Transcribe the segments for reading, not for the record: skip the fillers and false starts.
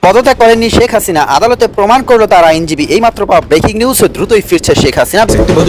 পদত্যাগ করেননি শেখ হাসিনা, আদালতে প্রমাণ করলো তার আইনজীবী। এইমাত্র পাওয়া ব্রেকিং নিউজ, দ্রুতই ফিরছে শেখ হাসিনা। একটি বৈধ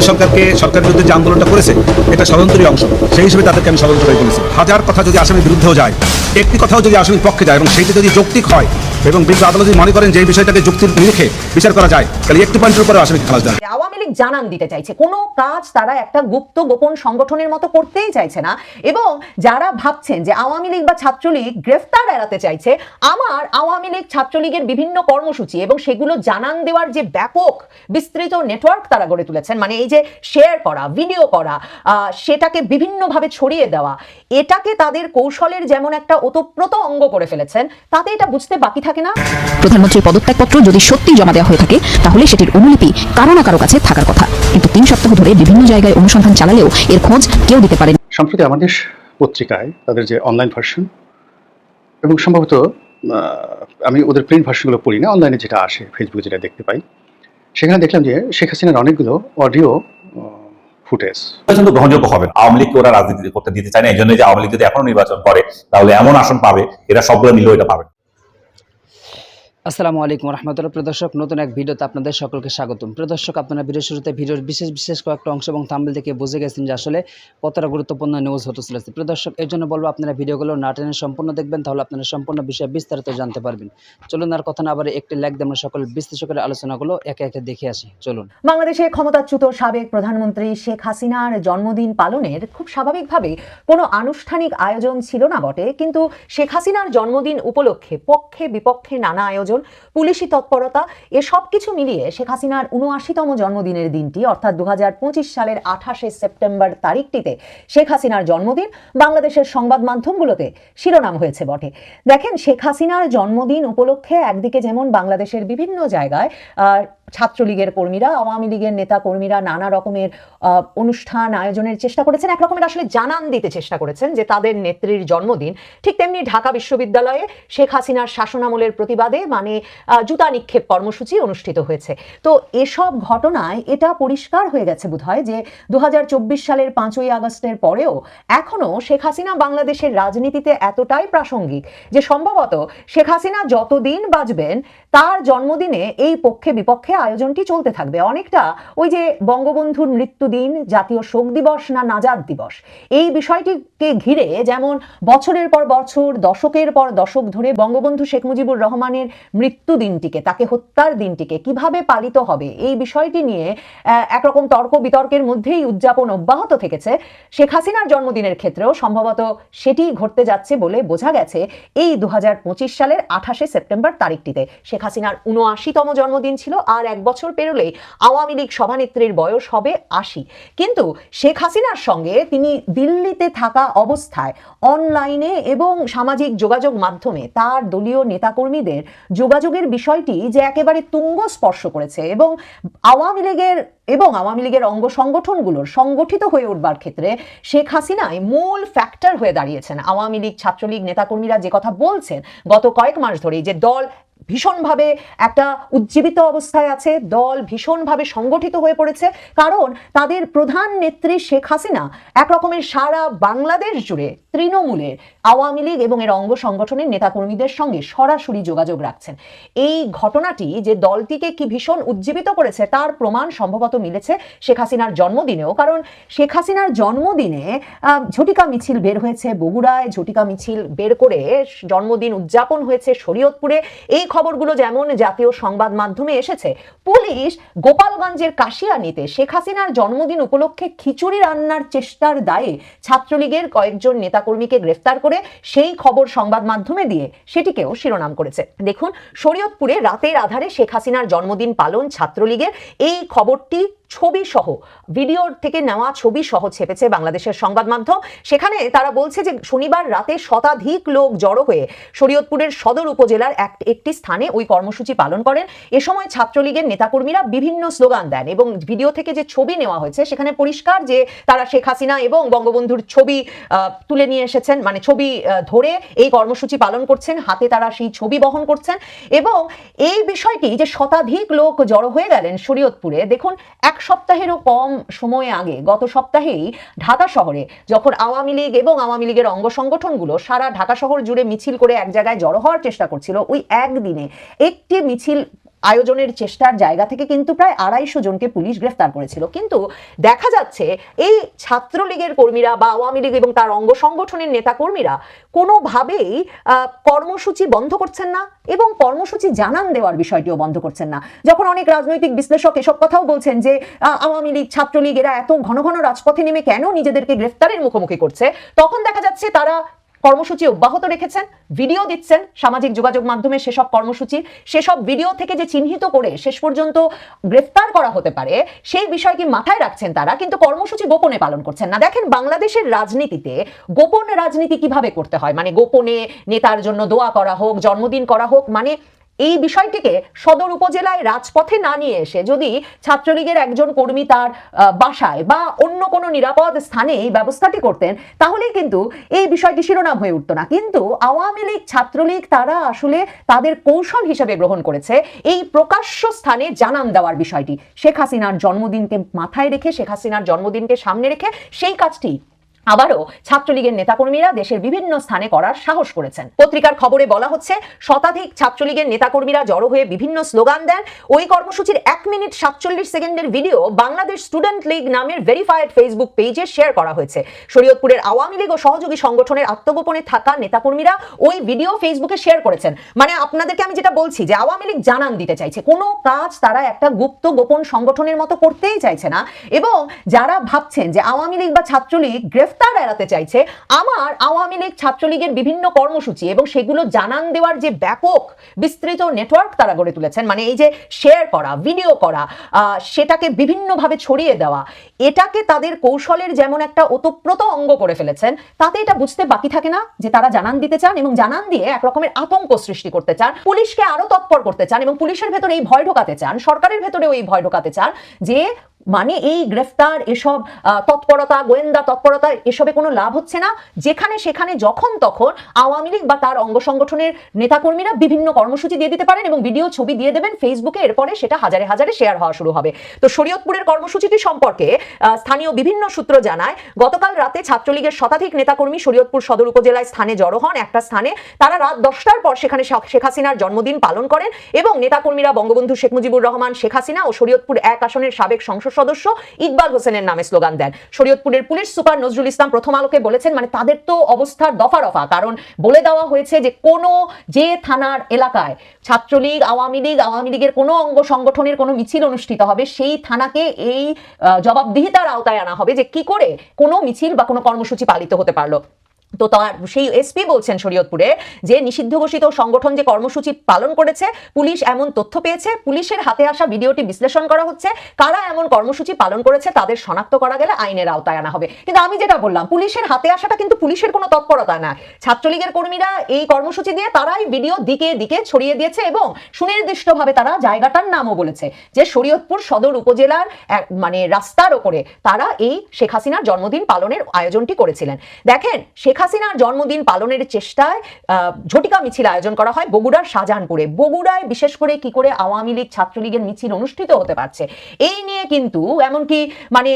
সরকারের বিরুদ্ধে যে আন্দোলনটা করেছে এটা ষড়যন্ত্রের অংশ, সেই হিসেবে তাদেরকে আমি ষড়যন্ত্র করে বলেছি। হাজার কথা যদি আসামির বিরুদ্ধেও যায়, একটি কথাও যদি আসামির পক্ষে যায় এবং সেইটা যদি যৌক্তিক হয় এবং বিজ্ঞ আদালত যদি মনে করেন যে এই বিষয়টাকে যুক্তির নিরিখে বিচার করা যায়, তাহলে একটি পয়েন্টের উপরে আসামিকে খালাস দেয়। আওয়ামী লীগ জানান দিতে চাইছে, কোনো কাজ তারা একটা গুপ্ত গোপন সংগঠনের মতো করতেই চাইছে না। এবং যারা ভাবছেন যে আওয়ামী লীগ বা ছাত্রলীগ গ্রেফতার এড়াতে চাইছে, আমার আওয়ামী লীগ ছাত্রলীগের বিভিন্ন কর্মসূচি এবং সেগুলো জানান দেওয়ার যে ব্যাপক বিস্তৃত নেটওয়ার্ক তারা গড়ে তুলেছেন, মানে এই যে শেয়ার করা, ভিডিও করা, সেটাকে বিভিন্নভাবে ছড়িয়ে দেওয়া, এটাকে তাদের কৌশলের যেমন একটা ওতপ্রোত অঙ্গ করে ফেলেছেন, তাতে এটা বুঝতে বাকি থাকে না। প্রধানমন্ত্রীর পদত্যাগপত্র যদি সত্যি জমা দেওয়া হয়ে থাকে, তাহলে সেটির অনুলিপি কারো না কারো কাছে থাকার কথা, কিন্তু 3 সপ্তাহ ধরে বিভিন্ন জায়গায় অনুসন্ধান চালালেও এর খোঁজ কেউ দিতে পারেনি। সম্প্রতি আমাদের পত্রিকায় তাদের যে অনলাইন ভার্সন এবং সম্ভবত আমি ওদের প্রিন্ট ভার্সনগুলো পড়ি না, অনলাইনে যেটা আসে, ফেসবুকে যেটা দেখতে পাই, সেখানে দেখলাম যে শেখ হাসিনার অনেকগুলো অডিও ফুটেজ কিন্তু গ্রহণযোগ্য হবে না। আওয়ামী লীগকে ওরা রাজনীতি করতে দিতে চায় না, এই জন্য যে আওয়ামী লীগ যদি এখনো নির্বাচন করে তাহলে এমন আসন পাবে এরা সবগুলো মিলেও এটা পাবে। আসসালামু আলাইকুম রহমতুল্লাহ। প্রিয় দর্শক, নতুন এক ভিডিওতে আপনাদের সকলকে স্বাগতম। প্রিয় দর্শক, আপনারা ভিডিওর শুরুতে ভিডিওর বিশেষ কয়েকটা অংশ এবং থাম্বনেল দেখে বুঝে গেছেন যে আসলে কতটা গুরুত্বপূর্ণ নিউজ হতে চলেছে। প্রিয় দর্শক, এর জন্য বলবো আপনারা ভিডিওগুলো না টেনে সম্পূর্ণ দেখবেন, তাহলে আপনারা সম্পূর্ণ বিষয়ে বিস্তারিত জানতে পারবেন। চলুন আর কথা না বাড়িয়ে একটি লাইক দিয়ে আমরা সকল বিশ্লেষকের আলোচনাগুলো একে একে দেখে আসি। চলুন। বাংলাদেশের ক্ষমতাচ্যুত সাবেক প্রধানমন্ত্রী শেখ হাসিনার জন্মদিন পালনের খুব স্বাভাবিকভাবে কোনো আনুষ্ঠানিক আয়োজন ছিল না বটে, কিন্তু শেখ হাসিনার জন্মদিন উপলক্ষে পক্ষে বিপক্ষে নানা আয়োজন, পুলিশি তৎপরতা, এসব কিছু মিলিয়ে শেখ হাসিনার ৭৯তম জন্মদিনের দিনটি অর্থাৎ ২০২৫ সালের ২৮শে সেপ্টেম্বর তারিখটিতে শেখ হাসিনার জন্মদিন বাংলাদেশের সংবাদ মাধ্যমগুলোতে শিরোনাম হয়েছে বটে। দেখেন, শেখ হাসিনার জন্মদিন উপলক্ষে একদিকে যেমন বাংলাদেশের বিভিন্ন জায়গায় ছাত্রলীগের কর্মীরা, আওয়ামী লীগের নেতা কর্মীরা নানা রকমের অনুষ্ঠান আয়োজনের চেষ্টা করেছেন, এক রকমের আসলে জানান দিতে চেষ্টা করেছেন যে তাদের নেত্রীর জন্মদিন। ঠিক তেমনি ঢাকা বিশ্ববিদ্যালয়ে শেখ হাসিনার শাসনামলের প্রতিবাদে মানে জুতা নিক্ষেপ কর্মসূচি অনুষ্ঠিত হয়েছে। তো এসব ঘটনায় এটা পরিষ্কার হয়ে গেছে বোধহয় যে ২০২৪ সালের ৫ই আগস্টের পরেও এখনো শেখ হাসিনা বাংলাদেশের রাজনীতিতে এতটাই প্রাসঙ্গিক যে সম্ভবত শেখ হাসিনা যতদিন বাঁচবেন তার জন্মদিনে এই পক্ষে বিপক্ষে আয়োজনটি চলতে থাকবে। অনেকটা ওই যে বঙ্গবন্ধুর মৃত্যুদিন জাতীয় শোক দিবস না নাজাত দিবস, এই বিষয়টিকে ঘিরে যেমন বছরের পর বছর, দশকের পর দশক ধরে বঙ্গবন্ধু শেখ মুজিবুর রহমানের মৃত্যু দিনটিকে, তাকে হত্যার দিনটিকে কিভাবে পালিত হবে এই বিষয়টি নিয়ে একরকম তর্ক বিতর্কের মধ্যেই উদযাপন অব্যাহত থেকেছে, শেখ হাসিনার জন্মদিনের ক্ষেত্রেও সম্ভবত সেটি ঘটতে যাচ্ছে বলে বোঝা গেছে এই ২০২৫ সালের ২৮শে সেপ্টেম্বর তারিখটিতে। শেখ হাসিনার ৭৯তম জন্মদিন ছিল, আর 1 বছর পেরোলেই আওয়ামী লীগ সভানেত্রীর বয়স হবে ৮০। কিন্তু শেখ হাসিনার সঙ্গে তিনি দিল্লিতে থাকা অবস্থায় অনলাইনে এবং সামাজিক যোগাযোগ মাধ্যমে তার দলীয় নেতাকর্মীদের যোগাযোগের বিষয়টি যে একেবারে তুঙ্গ স্পর্শ করেছে এবং আওয়ামী লীগের অঙ্গ সংগঠনগুলোর সংগঠিত হয়ে উঠবার ক্ষেত্রে শেখ হাসিনাই মূল ফ্যাক্টর হয়ে দাঁড়িয়েছেন। আওয়ামী লীগ ছাত্রলীগ নেতাকর্মীরা যে কথা বলছেন গত কয়েক মাস ধরেই, যে দল ভীষণভাবে একটা উজ্জীবিত অবস্থায় আছে, দল ভীষণভাবে সংগঠিত হয়ে পড়েছে, কারণ তাদের প্রধান নেত্রী শেখ হাসিনা একরকমের সারা বাংলাদেশ জুড়ে তৃণমূলের আওয়ামী লীগ এবং এর অঙ্গ সংগঠনের নেতাকর্মীদের সঙ্গে সরাসরি যোগাযোগ রাখছেন। এই ঘটনাটি যে দলটিকে কি ভীষণ উজ্জীবিত করেছে তার প্রমাণ সম্ভবত মিলেছে শেখ হাসিনার জন্মদিনেও, কারণ শেখ হাসিনার জন্মদিনে ঝটিকা মিছিল বের হয়েছে বগুড়ায়, ঝটিকা মিছিল বের করে জন্মদিন উদযাপন হয়েছে শরীয়তপুরে। এই খবরগুলো যেমন জাতীয় সংবাদ মাধ্যমে এসেছে, পুলিশ গোপালগঞ্জের কাশিয়ানীতে শেখ হাসিনার জন্মদিন উপলক্ষে খিচুড়ি রান্নার চেষ্টার দায়ে ছাত্রলীগের কয়েকজন নেতাকর্মীকে গ্রেফতার করে সেই খবর সংবাদ মাধ্যমে দিয়ে সেটিকেও শিরোনাম করেছে। দেখুন, শরীয়তপুরে রাতের আধারে শেখ হাসিনার জন্মদিন পালন ছাত্রলীগের, এই খবরটি ছবি সহ, ভিডিওর থেকে নেওয়া ছবি সহ ছেপেছে বাংলাদেশের সংবাদ মাধ্যম। সেখানে তারা বলছে যে শনিবার রাতে শতাধিক লোক জড়ো হয়ে শরীয়তপুরের সদর উপজেলার একটি স্থানে ওই কর্মসূচি পালন করেন। এ সময় ছাত্রলীগের নেতাকর্মীরা বিভিন্ন স্লোগান দেন এবং ভিডিও থেকে যে ছবি নেওয়া হয়েছে সেখানে পরিষ্কার যে তারা শেখ হাসিনা এবং বঙ্গবন্ধুর ছবি তুলে নিয়ে এসেছেন, মানে ছবি ধরে এই কর্মসূচি পালন করছেন, হাতে তারা সেই ছবি বহন করছেন। এবং এই বিষয়টি যে শতাধিক লোক জড়ো হয়ে গেলেন শরীয়তপুরে, দেখুন ১ সপ্তাহেরও কম সময় আগে গত সপ্তাহেই ঢাকা শহরে যখন আওয়ামী লীগ এবং আওয়ামী লীগের অঙ্গ সংগঠনগুলো সারা ঢাকা শহর জুড়ে মিছিল করে এক জায়গায় জড়ো হওয়ার চেষ্টা করছিল, ওই একদিনে একটি মিছিল আয়োজনের চেষ্টার জায়গা থেকে কিন্তু প্রায় 250 জনকে পুলিশ গ্রেফতার করেছিল। কিন্তু দেখা যাচ্ছে এই ছাত্রলীগের কর্মীরা বা আওয়ামী লীগ এবং তার অঙ্গ সংগঠনের নেতা কর্মীরা কোনোভাবেই কর্মসূচি বন্ধ করছেন না এবং কর্মসূচি জানান দেওয়ার বিষয়টিও বন্ধ করছেন না। যখন অনেক রাজনৈতিক বিশ্লেষক এসব কথাও বলছেন যে আওয়ামী লীগ ছাত্রলীগ এরা এত ঘন ঘন রাজপথে নেমে কেন নিজেদেরকে গ্রেফতারের মুখোমুখি করছে, তখন দেখা যাচ্ছে তারা কর্মসূচি অব্যাহত রেখেছেন, ভিডিও দিচ্ছেন সামাজিক যোগাযোগ মাধ্যমে সেসব কর্মসূচি, সেসব ভিডিও থেকে যে চিহ্নিত করে শেষ পর্যন্ত গ্রেফতার করা হতে পারে সেই বিষয়টি মাথায় রাখছেন তারা, কিন্তু কর্মসূচি গোপনে পালন করছেন না। দেখেন বাংলাদেশের রাজনীতিতে গোপন রাজনীতি কিভাবে করতে হয়, মানে গোপনে নেতার জন্য দোয়া করা হোক, জন্মদিন করা হোক, মানে এই বিষয়টিকে সদর উপজেলায় রাজপথে না নিয়ে এসে যদি ছাত্রলীগের একজন কর্মী তার বাসায় বা অন্য কোনো নিরাপদ স্থানে এই ব্যবস্থাটি করতেন তাহলে কিন্তু এই বিষয়টি শিরোনাম হয়ে উঠতো না। কিন্তু আওয়ামী লীগ ছাত্রলীগ তারা আসলে তাদের কৌশল হিসেবে গ্রহণ করেছে এই প্রকাশ্য স্থানে জানান দেওয়ার বিষয়টি। শেখ হাসিনার জন্মদিনকে মাথায় রেখে, শেখ হাসিনার জন্মদিনকে সামনে রেখে সেই কাজটি আবারও ছাত্রলীগের নেতাকর্মীরা দেশের বিভিন্ন স্থানে করার সাহস করেছেন। পত্রিকার খবরে বলা হচ্ছে শতাধিক ছাত্রলীগের নেতাকর্মীরা জড়ো হয়ে বিভিন্ন স্লোগান দেন। ওই কর্মসূচির 1 মিনিট 47 সেকেন্ডের ভিডিও বাংলাদেশ স্টুডেন্ট লীগ নামের ভেরিফাইড ফেসবুক পেজে শেয়ার করা হয়েছে। শরীয়তপুরের আওয়ামী লীগ ও সহযোগী সংগঠনের আত্মগোপনে থাকা নেতাকর্মীরা ওই ভিডিও ফেসবুকে শেয়ার করেছেন। মানে আপনাদেরকে আমি যেটা বলছি যে আওয়ামী লীগ জানান দিতে চাইছে, কোনো কাজ তারা একটা গুপ্ত গোপন সংগঠনের মতো করতেই চাইছে না। এবং যারা ভাবছেন যে আওয়ামী লীগ বা ছাত্রলীগ তার এড়াতে চাইছে, আমার আওয়ামী লীগ ছাত্রলীগের বিভিন্ন কর্মসূচি এবং সেগুলো জানান দেওয়ার যে ব্যাপক বিস্তৃত নেটওয়ার্ক তারা গড়ে তুলেছেন, মানে এই যে শেয়ার করা, ভিডিও করা, সেটাকে বিভিন্নভাবে ছড়িয়ে দেওয়া, এটাকে তাদের কৌশলের যেমন একটা ওতপ্রোত অঙ্গ করে ফেলেছেন, তাতে এটা বুঝতে বাকি থাকে না যে তারা জানান দিতে চান এবং জানান দিয়ে এক রকমের আতঙ্ক সৃষ্টি করতে চান, পুলিশকে আরো তৎপর করতে চান এবং পুলিশের ভেতরে এই ভয় ঢোকাতে চান, সরকারের ভেতরেও এই ভয় ঢোকাতে চান যে মানে এই গ্রেফতার, এসব তৎপরতা, গোয়েন্দা তৎপরতা, এসবে কোনো লাভ হচ্ছে না। যেখানে সেখানে যখন তখন আওয়ামী লীগ বা তার অঙ্গ সংগঠনের নেতাকর্মীরা বিভিন্ন কর্মসূচি দিয়ে দিতে পারেন এবং ভিডিও ছবি দিয়ে দেবেন ফেসবুকে, এরপরে সেটা হাজারে হাজারে শেয়ার হওয়া শুরু হবে। তো শরীয়তপুরের কর্মসূচিটি সম্পর্কে স্থানীয় বিভিন্ন সূত্র জানায় গতকাল রাতে ছাত্রলীগের শতাধিক নেতাকর্মী শরীয়তপুর সদর উপজেলায় স্থানে জড়ো হন। একটা স্থানে তারা রাত 10টার পর সেখানে শেখ হাসিনার জন্মদিন পালন করেন এবং নেতাকর্মীরা বঙ্গবন্ধু শেখ মুজিবুর রহমান, শেখ হাসিনা ও শরীয়তপুর 1 আসনের সাবেক সংসদ সদস্য ইকবাল হোসেনের নামে স্লোগান দেন। শরীয়তপুরের পুলিশ সুপার নজরুল ইসলাম প্রথম আলোকে বলেছেন, মানে তাদের তো অবস্থার দফা রফা, কারণ বলে দেওয়া হয়েছে যে কোনো যে থানার এলাকায় ছাত্রলীগ, আওয়ামী লীগের কোনো অঙ্গ সংগঠনের কোনো মিছিল অনুষ্ঠিত হবে সেই থানাকে এই জবাবদিহিতার আওতায় আনা হবে যে কি করে কোনো মিছিল বা কোনো কর্মসূচি পালিত হতে পারলো। তো তার সেই এসপি বলছেন শরীয়তপুরে যে নিষিদ্ধ ঘোষিত সংগঠন যে কর্মসূচি পালন করেছে, পুলিশ এমন তথ্য পেয়েছে, পুলিশের হাতে আসা ভিডিওটি বিশ্লেষণ করা হচ্ছে, কারা এমন কর্মসূচি পালন করেছে তাদের শনাক্ত করা গেলে আইনের আওতায় আনা হবে। কিন্তু আমি যেটা বললাম, পুলিশের হাতে আসাটা কিন্তু পুলিশের কোনো তৎপরতা না, ছাত্রলীগের কর্মীরা এই কর্মসূচি দিয়ে তারাই ভিডিও দিকে দিকে ছড়িয়ে দিয়েছে এবং সুনির্দিষ্টভাবে তারা জায়গাটার নামও বলেছে যে শরীয়তপুর সদর উপজেলার মানে রাস্তার ওপরে তারা এই শেখ হাসিনার জন্মদিন পালনের আয়োজনটি করেছিলেন। দেখেন, শেখ হাসিনার জন্মদিন পালনের চেষ্টায় ঝটিকা মিছিল আয়োজন করা হয় বগুড়ার শাহজাহানপুরে। বগুড়ায় বিশেষ করে কি করে আওয়ামী লীগ ছাত্রলীগের মিছিল অনুষ্ঠিত হতে পারছে এই নিয়ে কিন্তু এমনকি মানে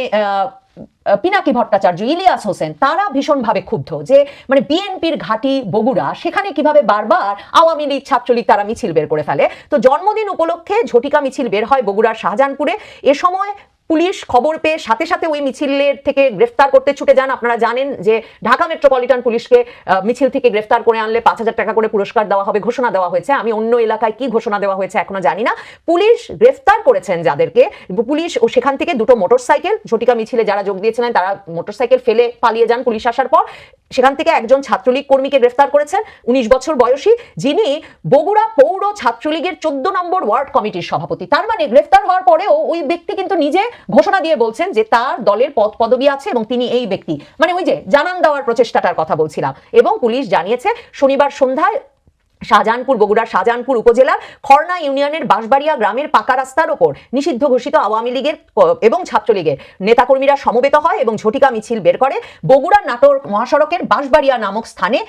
পিনাকি ভট্টাচার্য, ইলিয়াস হোসেন তারা ভীষণভাবে ক্ষুব্ধ যে মানে বিএনপির ঘাঁটি বগুড়া, সেখানে কিভাবে বারবার আওয়ামী লীগ ছাত্রলীগ তারা মিছিল বের করে ফেলে। তো জন্মদিন উপলক্ষে ঝটিকা মিছিল বের হয় বগুড়ার শাহজাহানপুরে। এ সময় পুলিশ খবর পেয়ে সাথে সাথে ওই মিছিলের থেকে গ্রেফতার করতে ছুটে যান। আপনারা জানেন যে ঢাকা মেট্রোপলিটন পুলিশকে মিছিল থেকে গ্রেফতার করে আনলে 5,000 টাকা করে পুরস্কার দেওয়া হবে ঘোষণা দেওয়া হয়েছে। আমি অন্য এলাকায় কি ঘোষণা দেওয়া হয়েছে এখনো জানি না। পুলিশ গ্রেফতার করেছেন যাদেরকে, পুলিশ ও সেখান থেকে 2টো মোটরসাইকেল, ঝটিকা মিছিলে যারা যোগ দিয়েছিলেন তারা মোটরসাইকেল ফেলে পালিয়ে যান পুলিশ আসার পর। সেখান থেকে একজন ছাত্রলীগ কর্মীকে গ্রেফতার করেছেন 19 বছর বয়সী, যিনি বগুড়া পৌর ছাত্রলীগের 14 নম্বর ওয়ার্ড কমিটির সভাপতি। তার মানে গ্রেফতার হওয়ার পরেও ওই ব্যক্তি কিন্তু নিজে ঘোষণা দিয়ে বলছেন যে তার দলের পদ পদবি আছে এবং তিনি এই ব্যক্তি, মানে ওই যে জানান দেওয়ার প্রচেষ্টাটার কথা বলছিলাম। এবং পুলিশ জানিয়েছে শনিবার সন্ধ্যায় বগুড়ার শাহজাহানপুর উপজেলার খরনা ইউনিয়নের বাঁশবাড়িয়া গ্রামের পাকা রাস্তার ওপর নিষিদ্ধ ঘোষিত আওয়ামী লীগের এবং ছাত্রলীগের নেতাকর্মীরা সমবেত হয় এবং ঝটিকা মিছিল বের করে বগুড়ার নাটোর মহাসড়কের বাঁশবাড়িয়া নামক স্থানে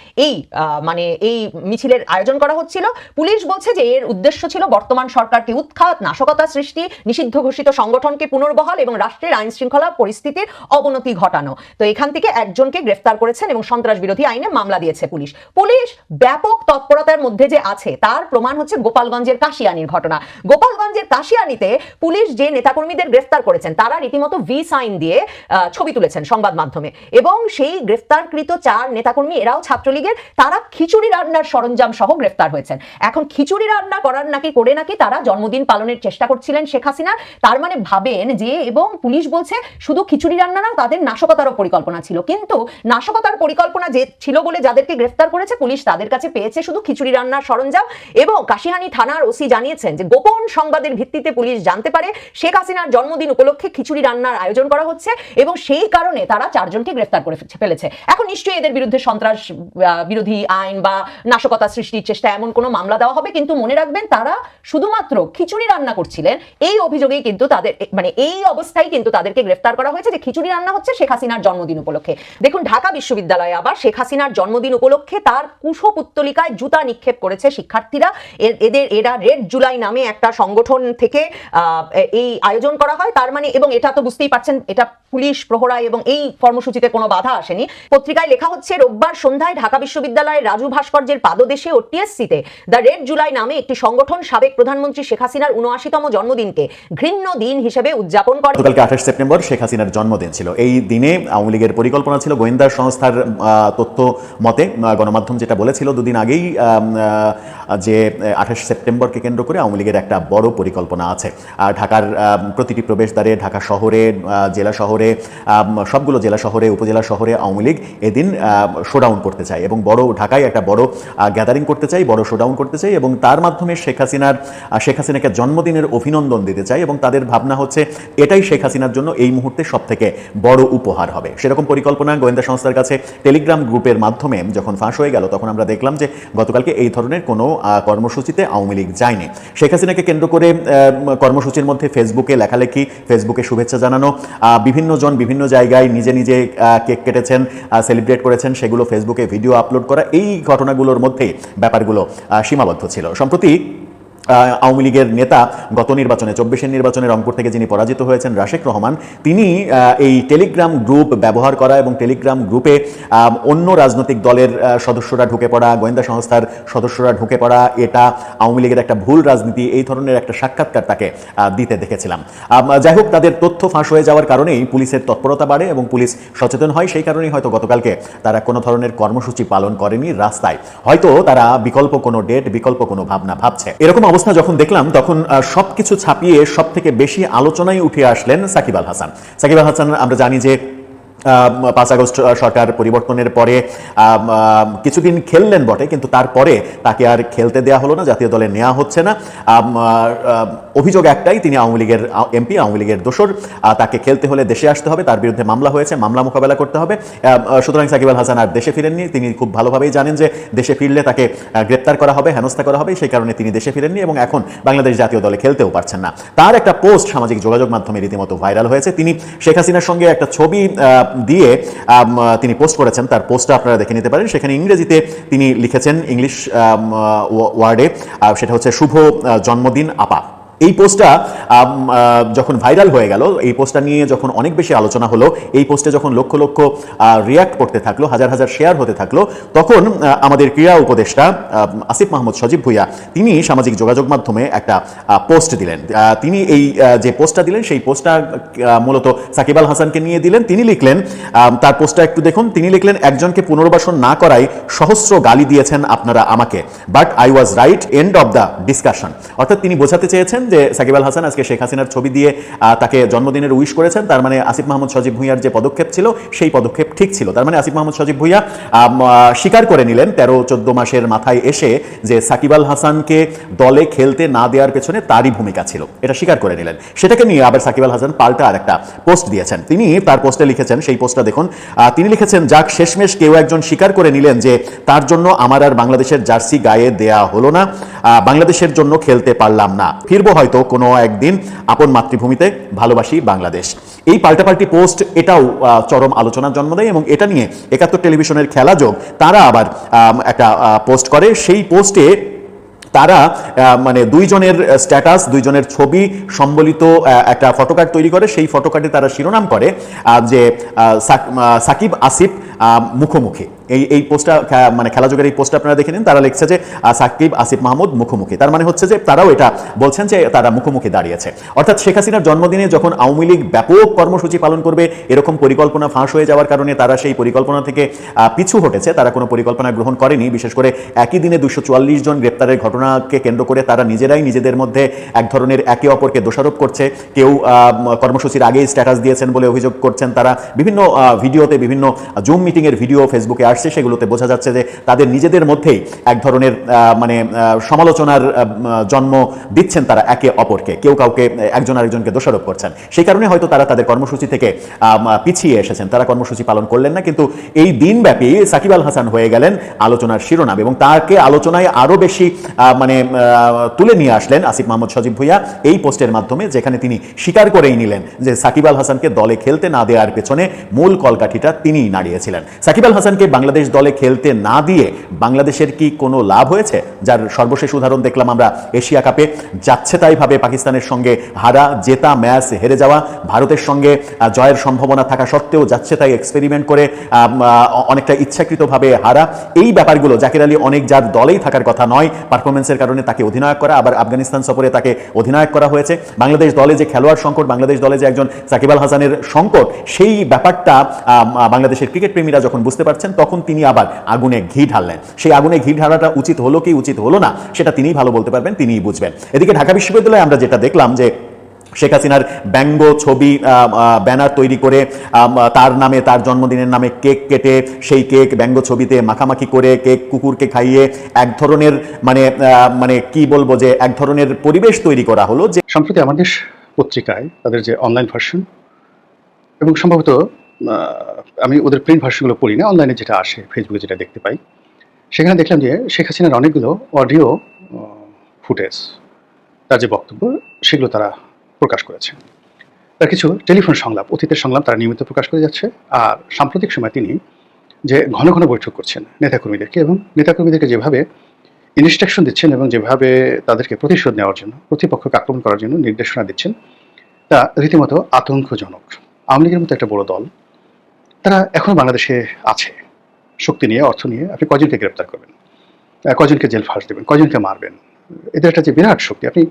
এই মিছিলের আয়োজন করা হচ্ছিল। পুলিশ বলছে যে এর উদ্দেশ্য ছিল বর্তমান সরকারকে উৎখাত, নাশকতা সৃষ্টি, নিষিদ্ধ ঘোষিত সংগঠনকে পুনর্বহাল এবং রাষ্ট্রের আইন শৃঙ্খলা পরিস্থিতির অবনতি ঘটানো। তো এখান থেকে একজনকে গ্রেফতার করেছেন এবং সন্ত্রাস বিরোধী আইনে মামলা দিয়েছে পুলিশ। ব্যাপক তৎপরতার মধ্যে যে আছে তার প্রমাণ হচ্ছে গোপালগঞ্জের কাশিয়ানির ঘটনা। গোপালগঞ্জের কাশিয়ানিতে পুলিশ যে নেতাকর্মীদের গ্রেফতার করেছেন তারা রীতিমতো ভি সাইন দিয়ে ছবি তুলেছেন সংবাদ মাধ্যমে, এবং সেই গ্রেফতারকৃত 4 নেতাকর্মী এরাও ছাত্রলীগের, তারা খিচুড়ি রান্নার সরঞ্জাম সহ গ্রেফতার হয়েছেন। এখন খিচুড়ি রান্না করে নাকি তারা জন্মদিন পালনের চেষ্টা করছিলেন শেখ হাসিনা। তার মানে ভাবেন যে, এবং পুলিশ বলছে শুধু খিচুড়ি রান্না না, তাদের নাশকতারও পরিকল্পনা ছিল। কিন্তু নাশকতার পরিকল্পনা যে ছিল বলে যাদেরকে গ্রেফতার করেছে পুলিশ, তাদের কাছে পেয়েছে শুধু খিচুড়ি রান্নার সরঞ্জাম। এবং কাশিহানি থানার ওসি জানিয়েছেন যে গোপন সংবাদের ভিত্তিতে পুলিশ জানতে পারে শেখ হাসিনার জন্মদিন উপলক্ষে খিচুড়ি রান্নার আয়োজন করা হচ্ছে এবং সেই কারণে তারা 4 জনকে গ্রেফতার করে ফেলেছে। এখন নিশ্চয়ই এদের বিরুদ্ধে সন্ত্রাস বিরোধী আইন বা নাশকতা সৃষ্টির চেষ্টা এমন কোনো মামলা দেওয়া হবে। কিন্তু মনে রাখবেন, তারা শুধুমাত্র খিচুড়ি রান্না করছিলেন এই অভিযোগেই কিন্তু তাদের এই অবস্থায় কিন্তু তাদেরকে গ্রেফতার করা হয়েছে যে খিচুড়ি রান্না হচ্ছে শেখ হাসিনার জন্মদিন উপলক্ষে। দেখুন, ঢাকা বিশ্ববিদ্যালয়ে আবার শেখ হাসিনার জন্মদিন উপলক্ষে তার কুশপুত্তলিকায় জুতা নিক্ষেপ করেছে শিক্ষার্থীরা। এরা রেড জুলাই নামে একটা সংগঠন থেকে এই আয়োজন করা হয়। তার মানে, এবং এটা তো বুঝতেই পারছেন, এটা পুলিশ প্রহরায় এবং এই কর্মসূচিতে কোনো বাধা আসেনি। পত্রিকায় লেখা হচ্ছে, রোববার সন্ধ্যায় ঢাকা বিশ্ববিদ্যালয়ের রাজু ভাস্কর্যের পাদদেশে ও টিএসসিতে দ্য রেড জুলাই নামে একটি সংগঠন সাবেক প্রধানমন্ত্রী শেখ হাসিনার ৭৯তম জন্মদিনকে ঘৃণ্য দিন হিসেবে উদযাপন করে। গতকালকে 28 সেপ্টেম্বর শেখ হাসিনার জন্মদিন ছিল। এই দিনে আওয়ামী লীগের পরিকল্পনা ছিল, গোয়েন্দা সংস্থার তথ্য মতে গণমাধ্যম যেটা বলেছিল দুদিন আগেই, যে 28 সেপ্টেম্বরকে কেন্দ্র করে আওয়ামী লীগের একটা বড় পরিকল্পনা আছে। ঢাকার প্রতিটি প্রবেশদ্বারে, ঢাকা শহরে, জেলা শহরে, সবগুলো জেলা শহরে, উপজেলা শহরে আওয়ামী লীগ এদিন শোডাউন করতে চায় এবং ঢাকায় একটা বড় গ্যাদারিং করতে চাই, বড় শোডাউন করতে চাই এবং তার মাধ্যমে শেখ হাসিনাকে জন্মদিনের অভিনন্দন দিতে চাই এবং তাদের ভাবনা হচ্ছে এটাই শেখ হাসিনার জন্য এই মুহূর্তে সবথেকে বড় উপহার হবে। সেরকম পরিকল্পনা গোয়েন্দা সংস্থার কাছে টেলিগ্রাম গ্রুপের মাধ্যমে যখন ফাঁস হয়ে গেল, তখন আমরা দেখলাম যে গতকালকে এই ধরনের কোনো কর্মসূচিতে আওয়ামী লীগ যায়নি। শেখ হাসিনাকে কেন্দ্র করে কর্মসূচির মধ্যে ফেসবুকে লেখালেখি, ফেসবুকে শুভেচ্ছা জানানো, বিভিন্ন জন বিভিন্ন জায়গায় নিজে নিজে কেক কেটেছেন, সেলিব্রেট করেছেন, সেগুলো ফেসবুকে ভিডিও আপলোড করা, এই ঘটনাগুলোর মধ্যে ব্যাপারগুলো সীমাবদ্ধ ছিল। সম্প্রতি আওয়ামী লীগের নেতা গত নির্বাচনে 24-এর নির্বাচনে রংপুর থেকে যিনি পরাজিত হয়েছেন, রাশেক রহমান, তিনি এই টেলিগ্রাম গ্রুপ ব্যবহার করা এবং টেলিগ্রাম গ্রুপে অন্য রাজনৈতিক দলের সদস্যরা ঢুকে পড়া, গোয়েন্দা সংস্থার সদস্যরা ঢুকে পড়া, এটা আওয়ামী লীগের একটা ভুল রাজনীতি, এই ধরনের একটা সাক্ষাৎকার তাকে দিতে দেখেছিলাম। যাই হোক, তাদের তথ্য ফাঁস হয়ে যাওয়ার কারণেই পুলিশের তৎপরতা বাড়ে এবং পুলিশ সচেতন হয়। সেই কারণেই হয়তো গতকালকে তারা কোনো ধরনের কর্মসূচি পালন করেনি রাস্তায়, হয়তো তারা বিকল্প কোনো ডেট, বিকল্প কোনো ভাবনা ভাবছে। এরকম অবস্থা যখন দেখলাম, তখন সবকিছু ছাপিয়ে সব থেকে বেশি আলোচনায় উঠে আসলেন সাকিব আল হাসান। সাকিব আল হাসান, আমরা জানি যে 5 আগস্ট সরকার পরিবর্তনের পরে কিছুদিন খেললেন বটে, কিন্তু তারপরে তাকে আর খেলতে দেওয়া হলো না, জাতীয় দলে নেওয়া হচ্ছে না। অভিযোগ একটাই, তিনি আওয়ামী লীগের এমপি, আওয়ামী লীগের দোসর, তাকে খেলতে হলে দেশে আসতে হবে, তার বিরুদ্ধে মামলা হয়েছে, মামলা মোকাবেলা করতে হবে। সুতরাং সাকিব আল হাসান আর দেশে ফিরেননি। তিনি খুব ভালোভাবেই জানেন যে দেশে ফিরলে তাকে গ্রেপ্তার করা হবে, হেনস্থা করা হবে, সেই কারণে তিনি দেশে ফিরেননি এবং এখন বাংলাদেশ জাতীয় দলে খেলতেও পারছেন না। তার একটা পোস্ট সামাজিক যোগাযোগ মাধ্যমে রীতিমতো ভাইরাল হয়েছে। তিনি শেখ হাসিনার সঙ্গে একটা ছবি দিয়ে তিনি পোস্ট করেছেন। তার পোস্টটা আপনারা দেখে নিতে পারেন। সেখানে ইংরেজিতে তিনি লিখেছেন, ইংলিশ ওয়ার্ডে, সেটা হচ্ছে শুভ জন্মদিন আপা। এই পোস্টটা যখন ভাইরাল হয়ে গেল, এই পোস্টটা নিয়ে যখন অনেক বেশি আলোচনা হলো, এই পোস্টে যখন লক্ষ লক্ষ রিয়াক্ট করতে থাকলো, হাজার হাজার শেয়ার হতে থাকলো, তখন আমাদের ক্রীড়া উপদেষ্টা আসিফ মাহমুদ সজীব ভুইয়া তিনি সামাজিক যোগাযোগ মাধ্যমে একটা পোস্ট দিলেন। তিনি এই যে পোস্টটা দিলেন, সেই পোস্টটা মূলত সাকিব আল হাসানকে নিয়ে দিলেন। তিনি লিখলেন, তার পোস্টটা একটু দেখুন, তিনি লিখলেন, একজনকে পুনর্বাসন না করায় সহস্র গালি দিয়েছেন আপনারা আমাকে, but I was right, end of the discussion. অর্থাৎ তিনি বোঝাতে চেয়েছেন যে সাকিব আল হাসান আজকে শেখ হাসিনার ছবি দিয়ে তাকে জন্মদিনের উইশ করেছেন, তার মানে আসিফ মাহমুদ সজীব ভুঁইয়ার যে পদক্ষেপ ছিল সেই পদক্ষেপ ঠিক ছিল। তার মানে আসিফ মাহমুদ সজীব ভুঁইয়া স্বীকার করে নিলেন 13-14 মাসের মাথায় এসে যে সাকিব আল হাসানকে দলে খেলতে না দেওয়ার পেছনে তারই ভূমিকা ছিল, এটা স্বীকার করে নিলেন। সেটাকে নিয়ে আবার সাকিব আল হাসান পাল্টা আর একটা পোস্ট দিয়েছেন। তিনি তার পোস্টে লিখেছেন, সেই পোস্টটা দেখুন, তিনি লিখেছেন, যাক শেষমেশ কেউ একজন স্বীকার করে নিলেন যে তার জন্য আমার আর বাংলাদেশের জার্সি গায়ে দেয়া হলো না, বাংলাদেশের জন্য খেলতে পারলাম না, ফিরবো হয়তো কোনো একদিন আপন মাতৃভূমিতে, ভালোবাসি বাংলাদেশ। এই পাল্টাপাল্টি পোস্ট এটাও চরম আলোচনার জন্ম দেয় এবং এটা নিয়ে 71 টেলিভিশনের খেলাযোগ তারা আবার একটা পোস্ট করে। সেই পোস্টে তারা মানে দুইজনের স্ট্যাটাস, দুইজনের ছবি সম্বলিত একটা ফটোকার্ড তৈরি করে। সেই ফটোকার্ডে তারা শিরোনাম করে যে সাকিব আসিফ মুখোমুখি। এই পোস্টটা মানে খেলাযোগের এই পোস্টটা আপনারা দেখে নিন। তারা লিখছে যে সাকিব আসিফ মাহমুদ মুখোমুখি, তার মানে হচ্ছে যে তারাও এটা বলছেন যে তারা মুখোমুখি দাঁড়িয়েছে। অর্থাৎ শেখ হাসিনার জন্মদিনে যখন আওয়ামী লীগ ব্যাপক কর্মসূচি পালন করবে এরকম পরিকল্পনা ফাঁস হয়ে যাওয়ার কারণে তারা সেই পরিকল্পনা থেকে পিছু হটেছে, তারা কোনো পরিকল্পনা গ্রহণ করেনি। বিশেষ করে একই দিনে 244 জন গ্রেপ্তারের ঘটনাকে কেন্দ্র করে তারা নিজেরাই নিজেদের মধ্যে এক ধরনের একে অপরকে দোষারোপ করছে। কেউ কর্মসূচির আগেই স্ট্যাটাস দিয়েছেন বলে অভিযোগ করছেন তারা। বিভিন্ন ভিডিওতে, বিভিন্ন জুম মিটিংয়ের ভিডিও ফেসবুকে আসছে, সেগুলোতে বোঝা যাচ্ছে যে তাদের নিজেদের মধ্যেই এক ধরনের মানে সমালোচনার জন্ম দিচ্ছেন তারা একে অপরকে, কেউ কাউকে একজন আরেকজনকে দোষারোপ করছেন। সেই কারণে হয়তো তারা তাদের কর্মসূচি থেকে পিছিয়ে এসেছেন, তারা কর্মসূচি পালন করলেন না। কিন্তু এই দিনব্যাপী সাকিব আল হাসান হয়ে গেলেন আলোচনার শিরোনাম এবং তাকে আলোচনায় আরো বেশি মানে তুলে নিয়ে আসলেন আসিফ মাহমুদ সজীব ভুঁইয়া এই পোস্টের মাধ্যমে, যেখানে তিনি স্বীকার করেই নিলেন যে সাকিব আল হাসানকে দলে খেলতে না দেওয়ার পেছনে মূল কলকাঠিটা তিনিই নাড়িয়েছিলেন। সাকিব আল হাসানকে বাংলাদেশ দলে খেলতে না দিয়ে বাংলাদেশের কি কোনো লাভ হয়েছে? যার সর্বশেষ উদাহরণ দেখলাম আমরা এশিয়া কাপে, যাচ্ছে তাই ভাবে পাকিস্তানের সঙ্গে হারা, জেতা ম্যাচ হেরে যাওয়া, ভারতের সঙ্গে জয়ের সম্ভাবনা থাকা সত্ত্বেও যাচ্ছে তাই এক্সপেরিমেন্ট করে অনেকটা ইচ্ছাকৃতভাবে হারা। এই ব্যাপারগুলো জাকির আলী অনেক যার দলেই থাকার কথা নয়, পারফরমেন্সের কারণে তাকে অধিনায়ক করা, আবার আফগানিস্তান সফরে তাকে অধিনায়ক করা হয়েছে। বাংলাদেশ দলে যে খেলোয়াড় সংকট, বাংলাদেশ দলে যে একজন সাকিব আল হাসানের সংকট, সেই ব্যাপারটা বাংলাদেশের ক্রিকেট প্রেমীরা যখন বুঝতে পারছেন তখন তিনি আবার আগুনে ঘি ঢাললেন। সেই আগুনে ঘি ঢালাটা উচিত হলো কি উচিত হলো না সেটা তিনিই ভালো বলতে পারবেন, তিনিই বুঝবেন। এদিকে ঢাকা বিশ্ববিদ্যালয়ে আমরা যেটা দেখলাম যে শেখ হাসিনার ব্যঙ্গ ছবি ব্যানার তৈরি করে তার নামে, তার জন্মদিনের নামে কেক কেটে সেই কেক ব্যঙ্গ ছবিতে মাখামাখি করে কেক কুকুরকে খাইয়ে এক ধরনের মানে কি বলবো যে এক ধরনের পরিবেশ তৈরি করা হলো। যে সম্প্রতি আমাদের পত্রিকায় তাদের যে অনলাইন ভার্সন এবং সম্ভবত আমি ওদের প্রিন্ট ভার্সনগুলো পড়ি না, অনলাইনে যেটা আসে, ফেসবুকে যেটা দেখতে পাই, সেখানে দেখলাম যে শেখ হাসিনার অনেকগুলো অডিও ফুটেজ, তার যে বক্তব্য সেগুলো তারা প্রকাশ করেছে। তার কিছু টেলিফোন সংলাপ, অতীতের সংলাপ তারা নিয়মিত প্রকাশ করে যাচ্ছে। আর সাম্প্রতিক সময় তিনি যে ঘন ঘন বৈঠক করছেন নেতাকর্মীদেরকে এবং নেতাকর্মীদেরকে যেভাবে ইনস্ট্রাকশন দিচ্ছেন এবং যেভাবে তাদেরকে প্রতিশোধ নেওয়ার জন্য, প্রতিপক্ষকে আক্রমণ করার জন্য নির্দেশনা দিচ্ছেন, তা রীতিমতো আতঙ্কজনক। আওয়ামী লীগের মতো একটা বড় দল, তারা এখনও বাংলাদেশে আছে, শক্তি নিয়ে, অর্থ নিয়ে। আপনি কজনকে গ্রেপ্তার করবেন, কজনকে জেল ফাঁস দেবেন, কজনকে মারবেন, এদের একটা যে বিরাট শক্তি। আপনি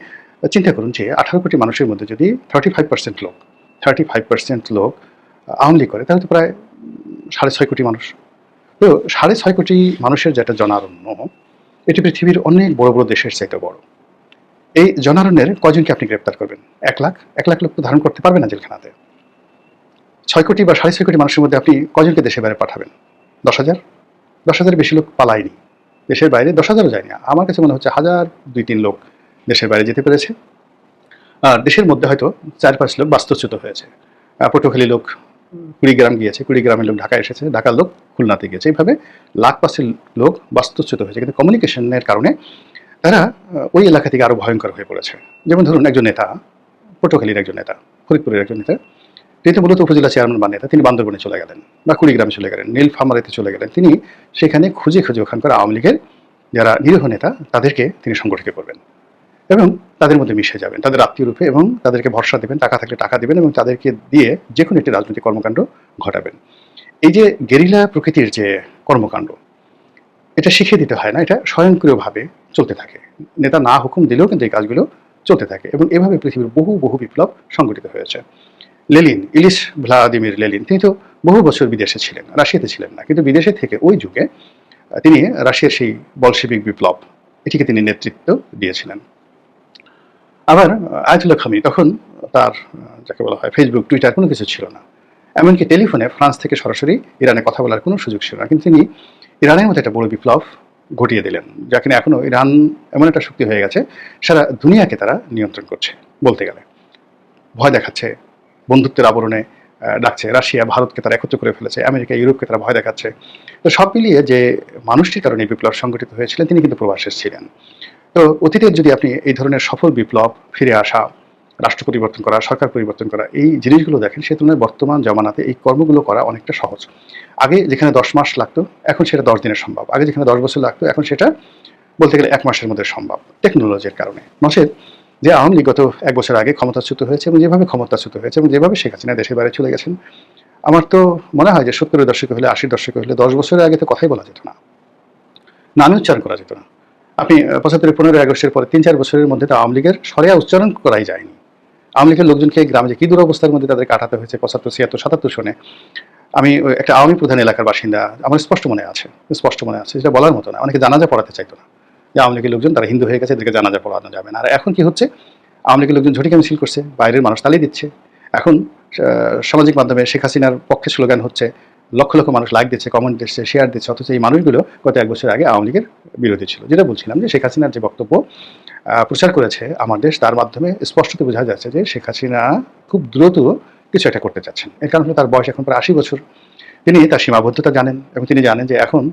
চিন্তা করুন যে 18 কোটি মানুষের মধ্যে যদি 35% লোক আওয়ামী লীগ করে, তাহলে তো প্রায় 6.5 কোটি মানুষ। তো 6.5 কোটি মানুষের যেটা জনারণ্য, এটি পৃথিবীর অনেক বড় বড় দেশের চাইতে বড়। এই জনারণ্যের কজনকে আপনি গ্রেপ্তার করবেন? 1 লাখ লোক তো ধারণ করতে পারবে না জেলখানাতে। 6 কোটি বা 6.5 কোটি মানুষের মধ্যে আপনি কজনকে দেশের বাইরে পাঠাবেন? 10,000 বেশি লোক পালায়নি দেশের বাইরে, 10,000ও যায়নি। আমার কাছে মনে হচ্ছে 1,000, 2-3 লোক দেশের বাইরে যেতে পেরেছে। আর দেশের মধ্যে হয়তো 4-5 লোক বাস্তুচ্যুত হয়েছে। পটুয়াখালী লোক কুড়িগ্রাম গিয়েছে, কুড়িগ্রামের লোক ঢাকায় এসেছে, ঢাকার লোক খুলনাতে গিয়েছে। এইভাবে লাখ-পাঁচের লোক বাস্তুচ্যুত হয়েছে, কিন্তু কমিউনিকেশনের কারণে তারা ওই এলাকা থেকে আরও ভয়ঙ্কর হয়ে পড়েছে। যেমন ধরুন একজন নেতা, পটুয়াখালীর একজন নেতা, ফরিদপুরের একজন নেতা, তিনি তো মূলত উপজেলা চেয়ারম্যান বা নেতা, তিনি বান্দরবনে চলে গেলেন বা কুড়িগ্রামে চলে গেলেন, নীলফামারীতে চলে গেলেন। তিনি সেখানে খুঁজে ওখানকার আওয়ামী লীগের যারা নিরীহ নেতা তাদেরকে তিনি সংগঠিত করবেন এবং তাদের মধ্যে মিশে যাবেন, তাদের আত্মীয় রূপে, এবং তাদেরকে ভরসা দেবেন, টাকা থাকলে টাকা দেবেন এবং তাদেরকে দিয়ে যে কোনো একটি রাজনৈতিক কর্মকাণ্ড ঘটাবেন। এই যে গেরিলা প্রকৃতির যে কর্মকাণ্ড, এটা শিখিয়ে দিতে হয় না, এটা স্বয়ংক্রিয়ভাবে চলতে থাকে। নেতা না হুকুম দিলেও কিন্তু এই কাজগুলো চলতে থাকে এবং এভাবে পৃথিবীর বহু বিপ্লব সংগঠিত হয়েছে। ইলিশ ভ্লাদিমির লেনিন, তিনি তো বহু বছর বিদেশে ছিলেন, রাশিয়াতে ছিলেন না, কিন্তু বিদেশে থেকে ওই যুগে তিনি রাশিয়ার সেই বলশেবিক বিপ্লব, এটিকে তিনি নেতৃত্ব দিয়েছিলেন। আবার আয়াতুল্লাহ খামেনি তখন তার যাকে বলা হয় ফেসবুক, টুইটার কোনো কিছু ছিল না। এমনকি টেলিফোনে ফ্রান্স থেকে সরাসরি ইরানে কথা বলার কোনো সুযোগ ছিল না। কিন্তু তিনি ইরানের মতো একটা বড় বিপ্লব ঘটিয়ে দিলেন, যা কিনা এখনও ইরান এমন একটা শক্তি হয়ে গেছে, সারা দুনিয়াকে তারা নিয়ন্ত্রণ করছে বলতে গেলে। ভয় দেখাচ্ছে, বন্ধুত্বের আবরণে ডাকছে। রাশিয়া ভারতকে তারা একত্র করে ফেলেছে, আমেরিকা ইউরোপকে তারা ভয় দেখাচ্ছে। তো সব মিলিয়ে যে মানুষটির কারণে এই বিপ্লব সংগঠিত হয়েছিলেন, তিনি কিন্তু প্রবাসে ছিলেন। তো অতীতের যদি আপনি এই ধরনের সফল বিপ্লব, ফিরে আসা, রাষ্ট্র পরিবর্তন করা, সরকার পরিবর্তন করা, এই জিনিসগুলো দেখেন, সে তুলনায় বর্তমান জমানাতে এই কর্মগুলো করা অনেকটা সহজ। আগে যেখানে 10 মাস লাগতো, এখন সেটা 10 দিনে সম্ভব। আগে যেখানে 10 বছর লাগতো, এখন সেটা বলতে গেলে 1 মাসের মধ্যে সম্ভব, টেকনোলজির কারণে। নচেত যে আওয়ামী লীগ গত 1 বছর আগে ক্ষমতাচ্যুত হয়েছে এবং যেভাবে ক্ষমতাচ্যুত হয়েছে এবং যেভাবে শেখ হাসিনা দেশের বাইরে চলে গেছেন, আমার তো মনে হয় যে 70-এর দশকে হলে, 80-এর দশকে হলে, 10 বছরের আগে তো কথাই বলা যেত না, নামে উচ্চারণ করা যেত না। আপনি 75-এর 15ই আগস্টের পরে 3-4 বছরের মধ্যে তো আওয়ামী লীগের সরিয়া উচ্চারণ করাই যায়নি। আওয়ামী লীগের লোকজনকে গ্রামে যে কী দুরবস্থার মধ্যে তাদের কাটাতে হয়েছে 75, 76, 77 সনে। আমি একটা আওয়ামী প্রধান এলাকার বাসিন্দা, আমার স্পষ্ট মনে আছে, যেটা বলার মতো না। অনেকে জানাজা পড়াতে চাইতো না, যে আওয়ামী লীগের লোকজন তারা হিন্দু হয়ে গেছে, এদেরকে জানাজা পড়ানো যাবে না। আর এখন কি হচ্ছে, আওয়ামী লীগের লোকজন ঝটিকা মিছিল করছে, বাইরের মানুষ তালি দিচ্ছে। এখন সামাজিক মাধ্যমে শেখ হাসিনার পক্ষে স্লোগান হচ্ছে, লক্ষ লক্ষ মানুষ লাইক দিচ্ছে, কমেন্ট দিচ্ছে, শেয়ার দিচ্ছে। অথচ এই মানুষগুলো গত 1 বছর আগে আওয়ামী লীগের বিরোধী ছিল। যেটা বলছিলাম যে শেখ হাসিনার যে বক্তব্য প্রচার করেছে আমার দেশ, তার মাধ্যমে স্পষ্টত বোঝা যাচ্ছে যে শেখ হাসিনা খুব দ্রুত কিছু একটা করতে চাচ্ছেন। এর কারণ হলো তার বয়স এখন প্রায় 80 বছর। তিনি তার সীমাবদ্ধতা জানেন এবং তিনি জানেন যে এখন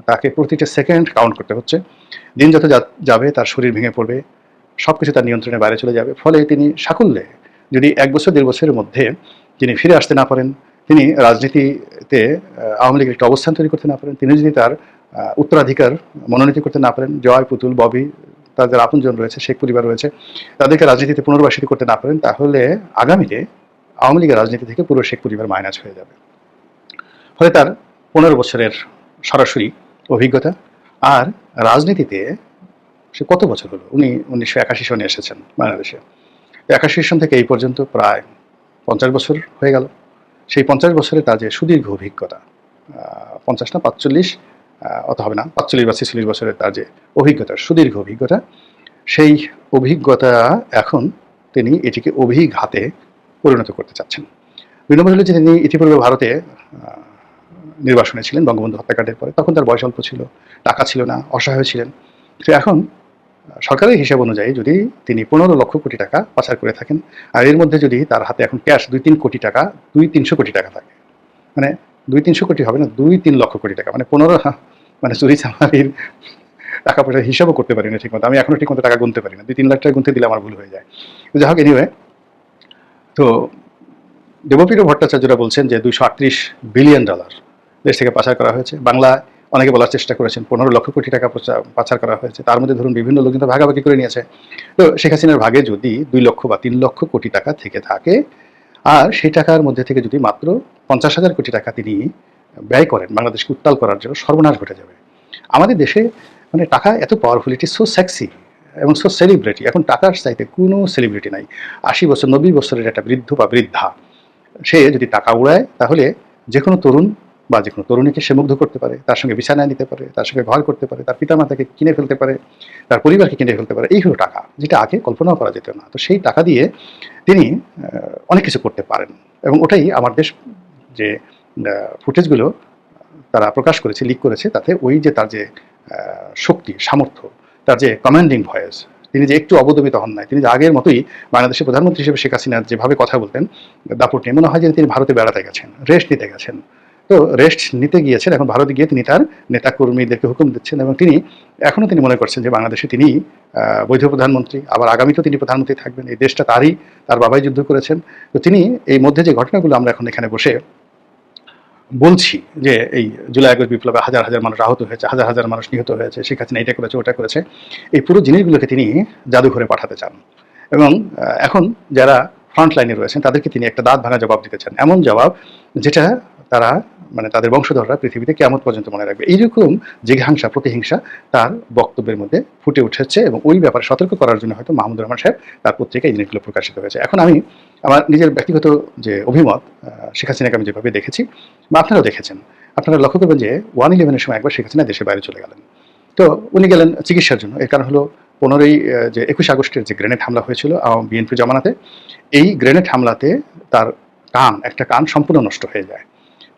তাকে প্রতিটা সেকেন্ড কাউন্ট করতে হচ্ছে। দিন যত যাবে তার শরীর ভেঙে পড়বে, সব কিছু তার নিয়ন্ত্রণের বাইরে চলে যাবে। ফলে তিনি সাকুল্যে যদি 1 বছর 1.5 বছরের মধ্যে তিনি ফিরে আসতে না পারেন, তিনি রাজনীতিতে আওয়ামী লীগের একটা অবস্থান তৈরি করতে না পারেন, তিনি যদি তার উত্তরাধিকার মনোনীত করতে না পারেন, জয়, পুতুল, ববি, তার যারা আপনজন রয়েছে, শেখ পরিবার রয়েছে, তাদেরকে রাজনীতিতে পুনর্বাসিত করতে না পারেন, তাহলে আগামীতে আওয়ামী লীগের রাজনীতি থেকে পুরো শেখ পরিবার মাইনাস হয়ে যাবে। ফলে তার 15 বছরের সরাসরি অভিজ্ঞতা, আর রাজনীতিতে সে কত বছর হলো, উনি 1981 সনে এসেছেন বাংলাদেশে। 81 সন থেকে এই পর্যন্ত প্রায় 50 বছর হয়ে গেল। সেই 50 বছরে তার যে সুদীর্ঘ অভিজ্ঞতা, 50 না 45, অত হবে না, 45 বা 46 বছরের তার যে অভিজ্ঞতা, সুদীর্ঘ অভিজ্ঞতা, সেই অভিজ্ঞতা এখন তিনি এটিকে অভিঘাতে পরিণত করতে চাচ্ছেন। 2 নম্বর হলো যে তিনি ইতিপূর্বে ভারতে নির্বাসনে ছিলেন বঙ্গবন্ধু হত্যাকাণ্ডের পরে। তখন তার বয়স অল্প ছিল, টাকা ছিল না, অসহায় ছিলেন। তো এখন সরকারের হিসাব অনুযায়ী যদি তিনি 15 লক্ষ কোটি টাকা পাচার করে থাকেন, আর এর মধ্যে যদি তার হাতে এখন ক্যাশ 2-3 কোটি টাকা, 200-300 কোটি টাকা থাকে, মানে 200-300 কোটি হবে না, 2-3 লক্ষ কোটি টাকা, মানে 15, মানে চুরি চামারির টাকা পয়সার হিসাবও করতে পারি না ঠিকমতো। আমি এখনো ঠিকমতো টাকা গুনতে পারি না, 2-3 লাখ টাকা গুনতে দিলে আমার ভুল হয়ে যায়। তো যাই হোক, এনিওয়ে, তো দেবপ্রিয় ভট্টাচার্যরা বলছেন যে $238 বিলিয়ন দেশ থেকে পাচার করা হয়েছে। বাংলা অনেকে বলার চেষ্টা করেছেন 15 লক্ষ কোটি টাকা পাচার করা হয়েছে। তার মধ্যে ধরুন বিভিন্ন লোক কিন্তু ভাগাভাগি করে নিয়েছে। তো শেখ হাসিনার ভাগে যদি 2 লক্ষ বা 3 লক্ষ কোটি টাকা থেকে থাকে, আর সেই টাকার মধ্যে থেকে যদি মাত্র 50,000 কোটি টাকা তিনি ব্যয় করেন বাংলাদেশকে উত্তাল করার জন্য, সর্বনাশ ঘটে যাবে। আমাদের দেশে মানে টাকা এত powerful, it is so sexy এবং সো সেলিব্রিটি। এখন টাকার চাইতে কোনো সেলিব্রিটি নাই। 80 বছর 90 বছরের একটা বৃদ্ধ বা বৃদ্ধা, সে যদি টাকা উড়ায়, তাহলে যে কোনো তরুণ বা যে কোনো তরুণীকে সে মুগ্ধ করতে পারে, তার সঙ্গে বিছানায় নিতে পারে, তার সঙ্গে ঘর করতে পারে, তার পিতামাতাকে কিনে ফেলতে পারে, তার পরিবারকে কিনে ফেলতে পারে। এই হলো টাকা, যেটা আগে কল্পনাও করা যেত না। তো সেই টাকা দিয়ে তিনি অনেক কিছু করতে পারেন, এবং ওটাই আমার দেশ যে ফুটেজগুলো তারা প্রকাশ করেছে, লিক করেছে, তাতে ওই যে তার যে শক্তি, সামর্থ্য, তার যে কমান্ডিং ভয়েস, তিনি যে একটু অবদমিত হন নাই, তিনি যে আগের মতোই বাংলাদেশের প্রধানমন্ত্রী হিসেবে শেখ হাসিনার যেভাবে কথা বলতেন দাপট নিয়ে, মনে হয় যে তিনি ভারতে বেড়াতে গেছেন, রেস্ট নিতে গেছেন। তো রেস্ট নিতে গিয়েছেন, এখন ভারতে গিয়ে তিনি তার নেতাকর্মীদেরকে হুকুম দিচ্ছেন, এবং তিনি এখনও তিনি মনে করছেন যে বাংলাদেশে তিনি বৈধ প্রধানমন্ত্রী, আবার আগামীতেও তিনি প্রধানমন্ত্রী থাকবেন। এই দেশটা তারই, তার বাবাই যুদ্ধ করেছেন। তো তিনি এই মধ্যে যে ঘটনাগুলো আমরা এখন এখানে বসে বলছি, যে এই জুলাই আগস্ট বিপ্লবে হাজার হাজার মানুষ আহত হয়েছে, হাজার হাজার মানুষ নিহত হয়েছে, শেখ হাসিনা এটা করেছে, ওটা করেছে, এই পুরো জিনিসগুলোকে তিনি জাদুঘরে পাঠাতে চান। এবং এখন যারা ফ্রন্ট লাইনে রয়েছেন তাদেরকে তিনি একটা দাঁত ভাঙা জবাব দিতে চান, এমন জবাব যেটা তারা মানে তাদের বংশধররা পৃথিবীতে কিয়ামত পর্যন্ত মনে রাখবে। এইরকম জিঘাংসা, প্রতিহিংসা তার বক্তব্যের মধ্যে ফুটে উঠেছে, এবং ওই ব্যাপারে সতর্ক করার জন্য হয়তো মাহমুদুর রহমান সাহেব তার পত্রিকায় এই জিনিসগুলো প্রকাশিত হয়েছে। এখন আমি আমার নিজের ব্যক্তিগত যে অভিমত, শেখ হাসিনাকে আমি যেভাবে দেখেছি বা আপনারাও দেখেছেন, আপনারা লক্ষ্য করবেন যে 1/11-এর সময় একবার শেখ হাসিনা দেশের বাইরে চলে গেলেন। তো উনি গেলেন চিকিৎসার জন্য। এর কারণ হলো যে 21 আগস্টের যে গ্রেনেড হামলা হয়েছিল বিএনপি জমানাতে, এই গ্রেনেড হামলাতে তার একটা কান সম্পূর্ণ নষ্ট হয়ে যায়।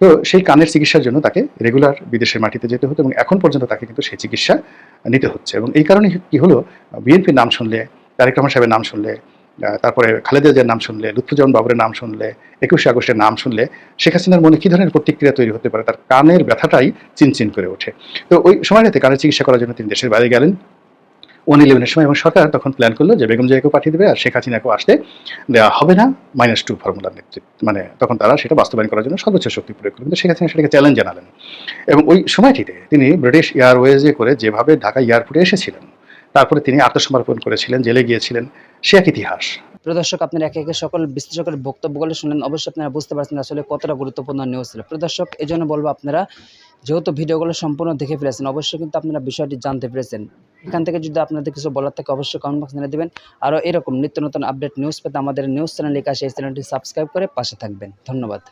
তো সেই কানের চিকিৎসার জন্য তাকে রেগুলার বিদেশের মাটিতে যেতে হতো এবং এখন পর্যন্ত তাকে কিন্তু সেই চিকিৎসা নিতে হচ্ছে। এবং এই কারণে কি হলো, বিএনপির নাম শুনলে, তারেক রহমান সাহেবের নাম শুনলে, তারপরে খালেদা জিয়ার নাম শুনলে, লুৎফুজ্জামান বাবরের নাম শুনলে, 21 আগস্টের নাম শুনলে শেখ হাসিনার মনে কী ধরনের প্রতিক্রিয়া তৈরি হতে পারে, তার কানের ব্যথাটাই চিনচিন করে ওঠে। তো ওই সময়টাতে কানের চিকিৎসা করার জন্য তিনি দেশের বাইরে গেলেন 1-11 সময়, এবং সরকার তখন প্ল্যান করলো যে বেগম জিয়াকেও পাঠিয়ে দেবে আর শেখ হাসিনাকেও আসতে দেওয়া হবে না -2 ফর্মুলার নেতৃত্বে, মানে তখন তারা সেটা বাস্তবায়ন করার জন্য সর্বোচ্চ শক্তি প্রয়োগ করবে। কিন্তু শেখ হাসিনা সেটাকে চ্যালেঞ্জ জানালেন এবং ওই সময়টিতে তিনি ব্রিটিশ এয়ারওয়েজে করে যেভাবে ঢাকা এয়ারপোর্টে এসেছিলেন, তারপরে তিনি আত্মসমর্পণ করেছিলেন, জেলে গিয়েছিলেন, সে এক ইতিহাস। প্রিয় দর্শক, আপনারা একে একে সকল বিশ্লেষকের বক্তব্যগুলো শুনলেন, অবশ্যই আপনারা বুঝতে পারছেন আসলে কতটা গুরুত্বপূর্ণ নিউজ ছিল। প্রিয় দর্শক, এই জন্য বলবো আপনারা যেহেতু ভিডিওগুলো সম্পূর্ণ দেখে ফেলেছেন, অবশ্যই কিন্তু আপনারা বিষয়টি জানতে পেরেছেন। এখান থেকে যদি আপনাদের কিছু বলার থাকে অবশ্যই কমেন্ট বক্সে জানিয়ে দেবেন। আরও এরকম নিত্য নতুন আপডেট নিউজ পেতে আমাদের নিউজ চ্যানেল লেখা সেই চ্যানেলটি সাবস্ক্রাইব করে পাশে থাকবেন। ধন্যবাদ।